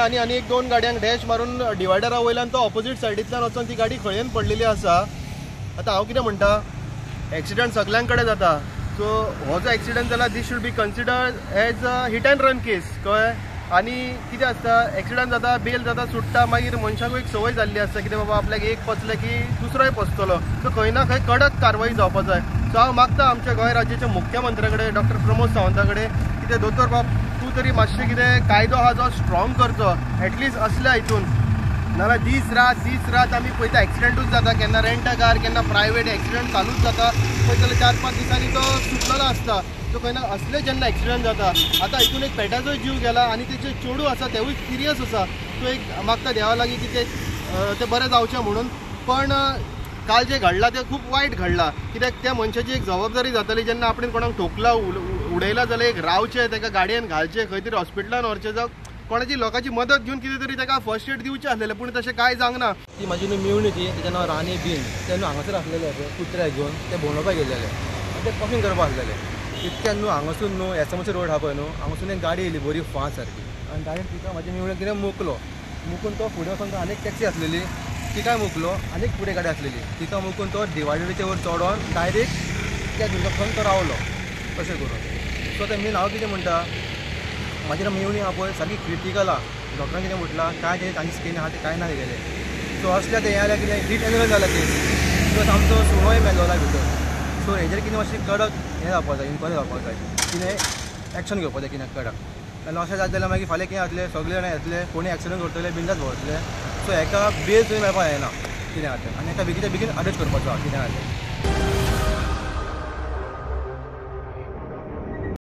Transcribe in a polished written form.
आनी एक दोन गाडयांक डॅश मारून डिवायडरा वयल्यान तो ऑपोजीट सायडींतल्यान वचून ती गाडी खळयेन पडलेली आसा. आतां हांव कितें म्हणटा, एक्सिडंट सगळ्यां कडेन जाता. सो हो जो एक्सिडंट जाला this should be considered as a hit and run case कळ्ळें. आनी कितें आसता, एक्सिडंट जाता, बेल जाता, सुट्टा, मागीर मनशाक एक संवय जाल्ली आसता कितें बाबा आपल्याक एक पचलें की दुसरोय पचतलो. सो खंय ना खंय कडक कारवाई जावपाक जाय. सो हांव मागता आमच्या गोंय राज्याच्या मुख्यमंत्र्या कडेन डॉ. प्रमोद सावंता कडेन कितें दोतोर बाब तूं तरी मातशें कितें कायदो आहा जो स्ट्रॉंग करचो एटलिस्ट असल्या हितून. नाल्यार दीस रात आमी पळयता एक्सिडंटूच जाता, केन्ना रेंट अ कार केन्ना प्रायवेट एक्सिडंट चालूच जाता. पळयत जाल्यार 4-5 दिसांनी तो सुटलेलो आसता. सो खंय ना असले जेन्ना एक्सिडंट जाता, आतां हितून एक पेट्याचोय जीव गेला आनी तेजे चेडूं आसा तेवूय सिरियस आसा. सो एक मागता देवा लागीं की तें बरें जावचें म्हणून. पण काल जें घडलां तें खूब वायट घडलां. कित्याक त्या मनशाची एक जबाबदारी जाताली जेन्ना आपण कोणाक ठोकला उडयला जाल्यार एक रावचें, तेका गाडयेन घालचें, खंय तरी हॉस्पिटलान व्हरचें, जावं कोणाची लोकांची मदत घेवन कितें तरी ताका फर्स्ट एड दिवचें आसलेलें. पूण तशें कांय जावंक ना. ती म्हाजी न्हू मेवणी ती, तेजें नांव राणी बीन. ते न्हू हांगासर आसलेले कुत्र्याक घेवन ते भोंवडोवपाक गेल्लेले आनी ते कॉफिंग करपाक आसलेले. इतक्यान न्हू हांगासून न्हू एसएमसी रोड आहा पळय न्हू, हांगासून एक गाडी येयली बरी फास्ट सारकी आनी डायरेक्ट तिका म्हाज्या मेवण्याक कितें मुकून तो फुडें वचून आनीक टॅक्सी आसलेली तिकाय मुकलो, आनीक फुडें गाडी आसलेली तिका मुकून तो डिवायडरीचे वयर चडोन डायरेक्ट त्या दुर्गा खंय तो रावलो तशें करून. सो ते मेन हांव कितें म्हणटा, म्हाजी मेवणी आहा पळय सारकी क्रिटिकल आहा. डॉक्टरान कितें म्हटलां काय ते तांची स्कीन आहा ते कांय ना गेले. सो असल्या ते जाल्यार कितें हीट एंड रन जाला केस, प्लस आमचो सुणोय मेलोला भितर. सो हेजेर कितें मातशें कडक हें जावपाक जाय, इन्क्वायरी जावपाक जाय, कितें एक्शन घेवपाक जाय कितें कडक. नाल्यार अशें जाता जाल्यार मागीर फाल्यां कितें जातलें, सगळे जाण येतले, कोणी एक्सिडंट करतले, बिंदास भोंवतले. सो हेका बेल थंय मेळपाक जायना कितें जाता, आनी हेका बेगीच्या बेगीन अरेस्ट करपाचो कितें जालें.